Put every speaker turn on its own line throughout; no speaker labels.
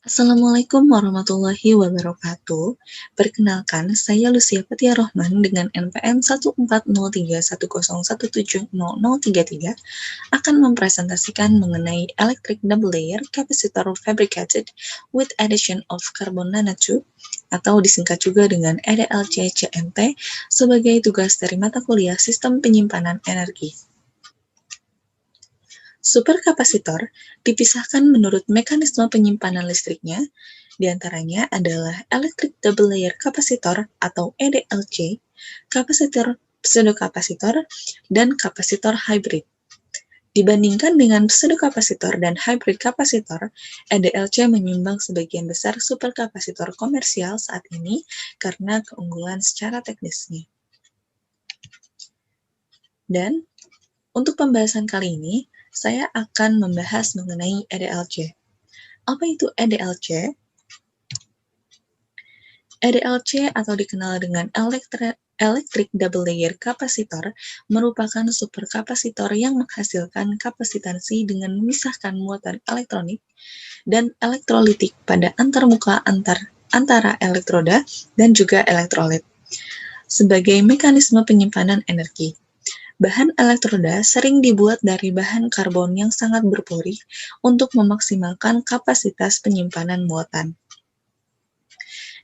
Assalamualaikum warahmatullahi wabarakatuh. Perkenalkan, saya Lucia Fathia Rohman dengan NPM 1403101700033 akan mempresentasikan mengenai electric double layer capacitor fabricated with addition of carbon nanotube atau disingkat juga dengan EDLC-CNT sebagai tugas dari mata kuliah Sistem Penyimpanan Energi. Superkapasitor dipisahkan menurut mekanisme penyimpanan listriknya, diantaranya adalah electric double layer capacitor atau EDLC, kapasitor pseudokapasitor, dan kapasitor hybrid. Dibandingkan dengan pseudokapasitor dan hybrid kapasitor, EDLC menyumbang sebagian besar superkapasitor komersial saat ini karena keunggulan secara teknisnya. Dan untuk pembahasan kali ini, saya akan membahas mengenai EDLC. Apa itu EDLC? EDLC atau dikenal dengan Electric Double Layer Capacitor merupakan superkapasitor yang menghasilkan kapasitansi dengan memisahkan muatan elektronik dan elektrolitik pada antarmuka antara elektroda dan juga elektrolit sebagai mekanisme penyimpanan energi. Bahan elektroda sering dibuat dari bahan karbon yang sangat berpori untuk memaksimalkan kapasitas penyimpanan muatan.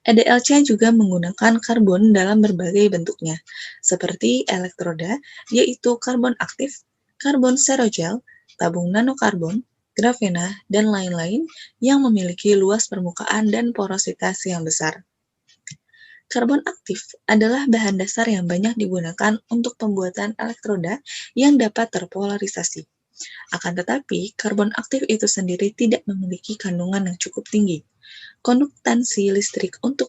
EDLC juga menggunakan karbon dalam berbagai bentuknya, seperti elektroda, yaitu karbon aktif, karbon serogel, tabung nanokarbon, grafena, dan lain-lain yang memiliki luas permukaan dan porositas yang besar. Karbon aktif adalah bahan dasar yang banyak digunakan untuk pembuatan elektroda yang dapat terpolarisasi. Akan tetapi, karbon aktif itu sendiri tidak memiliki kandungan yang cukup tinggi. Konduktansi listrik untuk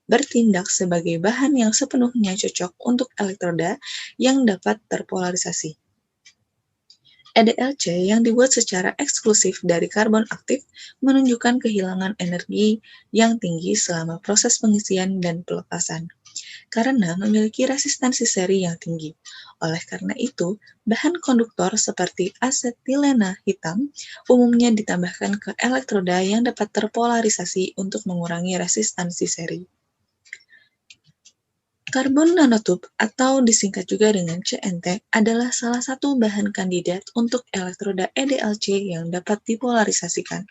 bertindak sebagai bahan yang sepenuhnya cocok untuk elektroda yang dapat terpolarisasi. EDLC yang dibuat secara eksklusif dari karbon aktif menunjukkan kehilangan energi yang tinggi selama proses pengisian dan pelepasan, karena memiliki resistansi seri yang tinggi. Oleh karena itu, bahan konduktor seperti asetilena hitam umumnya ditambahkan ke elektroda yang dapat terpolarisasi untuk mengurangi resistansi seri. Karbon nanotube atau disingkat juga dengan CNT adalah salah satu bahan kandidat untuk elektroda EDLC yang dapat dipolarisasikan.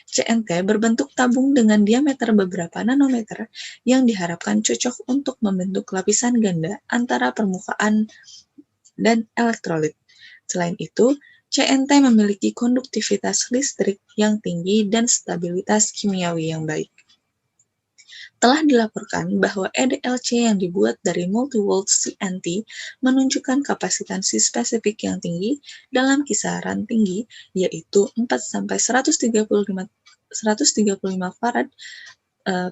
CNT berbentuk tabung dengan diameter beberapa nanometer yang diharapkan cocok untuk membentuk lapisan ganda antara permukaan dan elektrolit. Selain itu, CNT memiliki konduktivitas listrik yang tinggi dan stabilitas kimiawi yang baik. Telah dilaporkan bahwa EDLC yang dibuat dari multivolt CNT menunjukkan kapasitansi spesifik yang tinggi dalam kisaran tinggi, yaitu 4-135 farad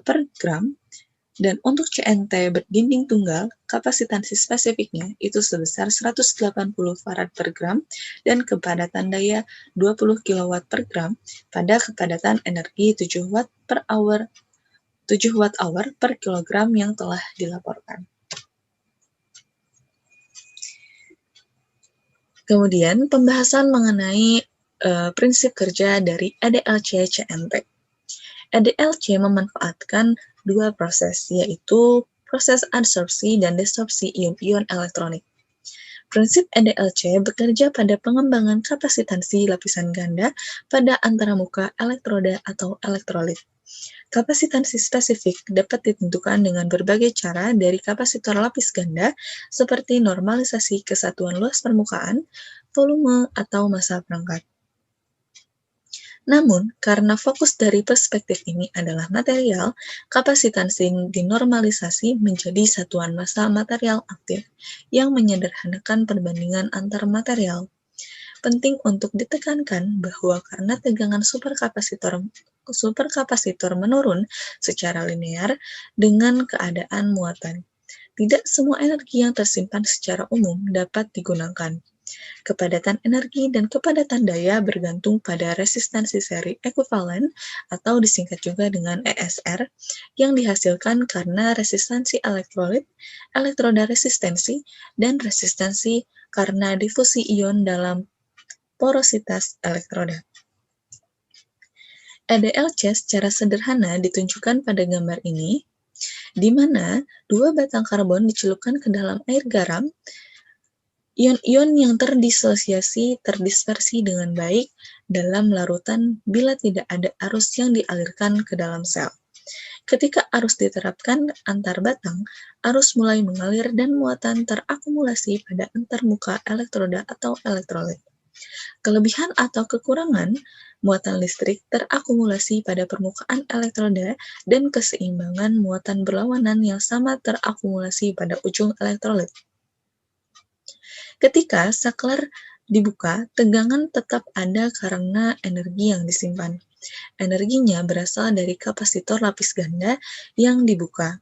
per gram, dan untuk CNT berdinding tunggal, kapasitansi spesifiknya itu sebesar 180 farad per gram dan kepadatan daya 20 kW per gram pada kepadatan energi 7 watt hour per kilogram yang telah dilaporkan. Kemudian pembahasan mengenai prinsip kerja dari EDLC-CNT. EDLC memanfaatkan dua proses, yaitu proses adsorpsi dan desorpsi ion-ion elektronik. Prinsip EDLC bekerja pada pengembangan kapasitansi lapisan ganda pada antaramuka elektroda atau elektrolit. Kapasitansi spesifik dapat ditentukan dengan berbagai cara dari kapasitor lapis ganda seperti normalisasi kesatuan luas permukaan, volume, atau massa perangkat. Namun, karena fokus dari perspektif ini adalah material, kapasitansi dinormalisasi menjadi satuan massa material aktif yang menyederhanakan perbandingan antar material. Penting untuk ditekankan bahwa karena tegangan superkapasitor menurun secara linear dengan keadaan muatan, tidak semua energi yang tersimpan secara umum dapat digunakan. Kepadatan energi dan kepadatan daya bergantung pada resistansi seri ekuivalen atau disingkat juga dengan ESR yang dihasilkan karena resistansi elektrolit, elektroda resistensi, dan resistansi karena difusi ion dalam porositas elektroda. EDLC secara sederhana ditunjukkan pada gambar ini, di mana dua batang karbon dicelupkan ke dalam air garam. Ion-ion yang terdisosiasi terdispersi dengan baik dalam larutan bila tidak ada arus yang dialirkan ke dalam sel. Ketika arus diterapkan antar batang, arus mulai mengalir dan muatan terakumulasi pada antarmuka elektroda atau elektrolit. Kelebihan atau kekurangan, muatan listrik terakumulasi pada permukaan elektroda dan keseimbangan muatan berlawanan yang sama terakumulasi pada ujung elektrolit. Ketika saklar dibuka, tegangan tetap ada karena energi yang disimpan. Energinya berasal dari kapasitor lapis ganda yang dibuka.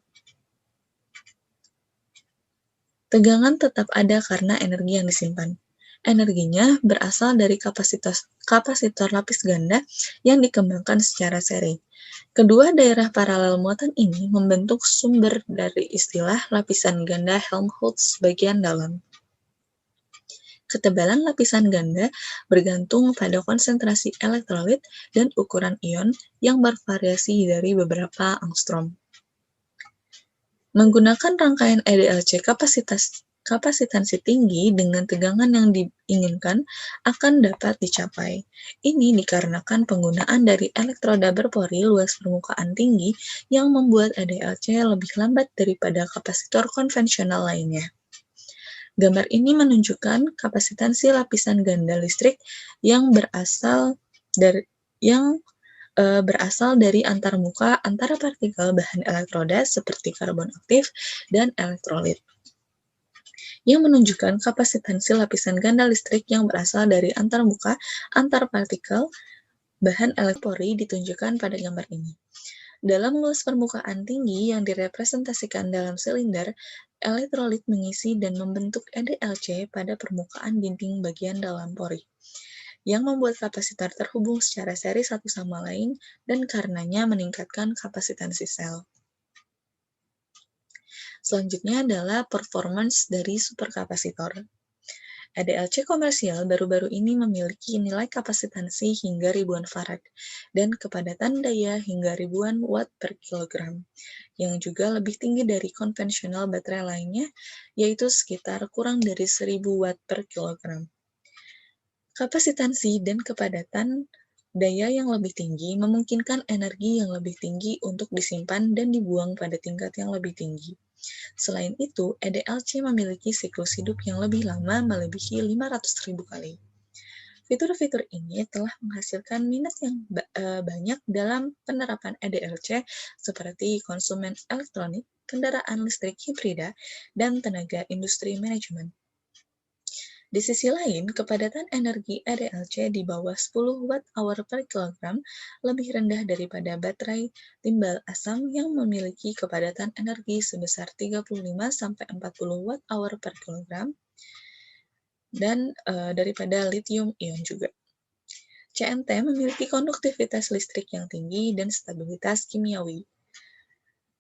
Tegangan tetap ada karena energi yang disimpan. Energinya berasal dari kapasitor lapis ganda yang dikembangkan secara seri. Kedua daerah paralel muatan ini membentuk sumber dari istilah lapisan ganda Helmholtz bagian dalam. Ketebalan lapisan ganda bergantung pada konsentrasi elektrolit dan ukuran ion yang bervariasi dari beberapa angstrom. Menggunakan rangkaian EDLC kapasitansi tinggi dengan tegangan yang diinginkan akan dapat dicapai. Ini dikarenakan penggunaan dari elektroda berpori luas permukaan tinggi yang membuat EDLC lebih lambat daripada kapasitor konvensional lainnya. Gambar ini menunjukkan kapasitansi lapisan ganda listrik yang berasal dari antarmuka antara partikel bahan elektroda seperti karbon aktif dan elektrolit, yang menunjukkan kapasitansi lapisan ganda listrik yang berasal dari antarmuka antar partikel bahan elektropori ditunjukkan pada gambar ini. Dalam luas permukaan tinggi yang direpresentasikan dalam silinder, elektrolit mengisi dan membentuk EDLC pada permukaan dinding bagian dalam pori, yang membuat kapasitor terhubung secara seri satu sama lain dan karenanya meningkatkan kapasitansi sel. Selanjutnya adalah performance dari superkapasitor. EDLC komersial baru-baru ini memiliki nilai kapasitansi hingga ribuan farad dan kepadatan daya hingga ribuan watt per kilogram, yang juga lebih tinggi dari konvensional baterai lainnya, yaitu sekitar kurang dari 1000 watt per kilogram. Kapasitansi dan kepadatan daya yang lebih tinggi memungkinkan energi yang lebih tinggi untuk disimpan dan dibuang pada tingkat yang lebih tinggi. Selain itu, EDLC memiliki siklus hidup yang lebih lama melebihi 500.000 kali. Fitur-fitur ini telah menghasilkan minat yang banyak dalam penerapan EDLC seperti konsumen elektronik, kendaraan listrik hibrida, dan tenaga industri manajemen. Di sisi lain, kepadatan energi EDLC di bawah 10 Wh per kilogram lebih rendah daripada baterai timbal asam yang memiliki kepadatan energi sebesar 35–40 Wh per kilogram dan daripada lithium ion juga. CNT memiliki konduktivitas listrik yang tinggi dan stabilitas kimiawi.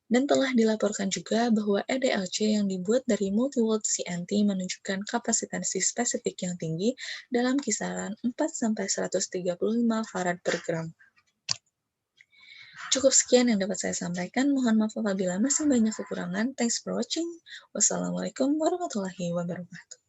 Dan telah dilaporkan juga bahwa EDLC yang dibuat dari multivolt CNT menunjukkan kapasitansi spesifik yang tinggi dalam kisaran 4–135 farad per gram. Cukup sekian yang dapat saya sampaikan. Mohon maaf apabila masih banyak kekurangan. Thanks for watching. Wassalamualaikum warahmatullahi wabarakatuh.